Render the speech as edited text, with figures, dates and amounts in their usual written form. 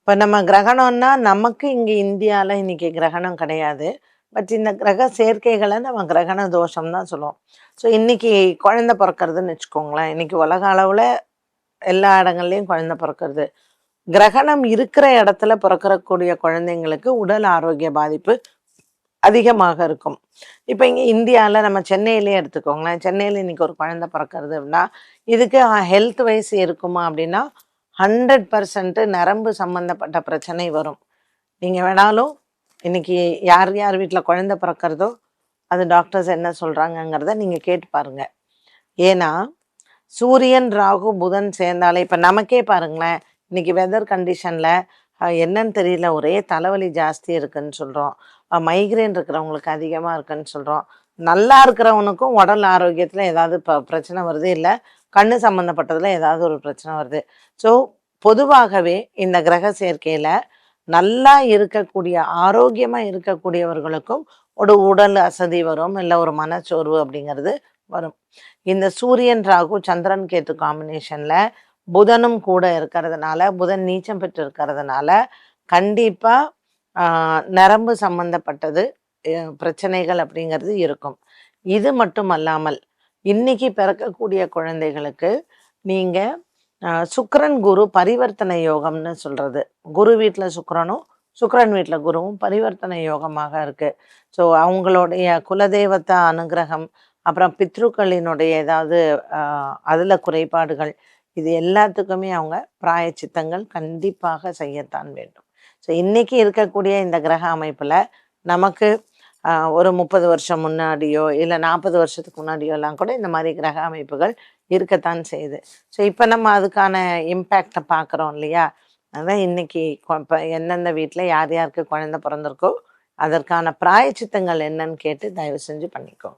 இப்போ நம்ம கிரகணம்னா நமக்கு இங்கே இந்தியாவில் இன்னைக்கு கிரகணம் கிடையாது. பட் இந்த கிரக சேர்க்கைகளை நம்ம கிரகண தோஷம் தான் சொல்லுவோம். ஸோ இன்னைக்கு குழந்தை பிறக்கிறதுன்னு வச்சுக்கோங்களேன். இன்னைக்கு உலக அளவில் எல்லா இடங்கள்லையும் குழந்தை பிறக்கிறது. கிரகணம் இருக்கிற இடத்துல பிறக்கக்கூடிய குழந்தைங்களுக்கு உடல் ஆரோக்கிய பாதிப்பு அதிகமாக இருக்கும். இப்போ இங்கே இந்தியாவில் நம்ம சென்னையிலே எடுத்துக்கோங்களேன். சென்னையில் இன்னைக்கு ஒரு குழந்தை பிறக்கிறது அப்படின்னா இதுக்கு ஹெல்த் வைஸ் இருக்குமா அப்படின்னா 100% நரம்பு சம்பந்தப்பட்ட பிரச்சனை வரும். நீங்கள் வேணாலும் இன்னைக்கு யார் யார் வீட்டில் குழந்தை பிறக்கிறதோ அது டாக்டர்ஸ் என்ன சொல்கிறாங்கங்கிறத நீங்கள் கேட்டு பாருங்க. ஏன்னா சூரியன் ராகு புதன் சேர்ந்தாலே இப்போ நமக்கே பாருங்களேன், இன்னைக்கு வெதர் கண்டிஷனில் என்னன்னு தெரியல, ஒரே தலைவலி ஜாஸ்தி இருக்குன்னு சொல்கிறோம். மைக்ரேன் இருக்கிறவங்களுக்கு அதிகமாக இருக்குன்னு சொல்கிறோம். நல்லா இருக்கிறவனுக்கும் உடல் ஆரோக்கியத்தில் ஏதாவது பிரச்சனை வருது, இல்லை கண்ணு சம்மந்தப்பட்டதில் ஏதாவது ஒரு பிரச்சனை வருது. ஸோ பொதுவாகவே இந்த கிரக சேர்க்கையில் நல்லா இருக்கக்கூடிய ஆரோக்கியமாக இருக்கக்கூடியவர்களுக்கும் ஒரு உடல் அசதி வரும், இல்லை ஒரு மனச்சோர்வு அப்படிங்கிறது வரும். இந்த சூரியன் ராகு சந்திரன் கேத்து காம்பினேஷனில் புதனும் கூட இருக்கிறதுனால, புதன் நீச்சம் பெற்று இருக்கிறதுனால கண்டிப்பாக நரம்பு சம்பந்தப்பட்டது பிரச்சனைகள் அப்படிங்கிறது இருக்கும். இது மட்டும் அல்லாமல் இன்னைக்கு பிறக்கக்கூடிய குழந்தைகளுக்கு நீங்கள் சுக்கிரன் குரு பரிவர்த்தனை யோகம்னு சொல்கிறது. குரு வீட்டில் சுக்கிரனும் சுக்கிரன் வீட்டில் குருவும் பரிவர்த்தனை யோகமாக இருக்குது. ஸோ அவங்களுடைய குலதெய்வத்தை அனுகிரகம், அப்புறம் பித்ருக்களினுடைய ஏதாவது அதில் குறைபாடுகள், இது எல்லாத்துக்குமே அவங்க பிராயச்சித்தங்கள் கண்டிப்பாக செய்யத்தான் வேண்டும். ஸோ இன்றைக்கி இருக்கக்கூடிய இந்த கிரக அமைப்பில் நமக்கு ஒரு 30 வருஷம் முன்னாடியோ இல்லை 40 வருஷத்துக்கு முன்னாடியோலாம் கூட இந்த மாதிரி கிரக அமைப்புகள் இருக்கத்தான் செய்யுது. ஸோ இப்போ நம்ம அதுக்கான இம்பேக்டை பார்க்குறோம் இல்லையா? அதான் இன்னைக்கு இப்போ எந்தெந்த வீட்டில் யார் யாருக்கு குழந்தை பிறந்திருக்கோ அதற்கான பிராயச்சித்தங்கள் என்னன்னு கேட்டு தயவு செஞ்சு பண்ணிக்கோ.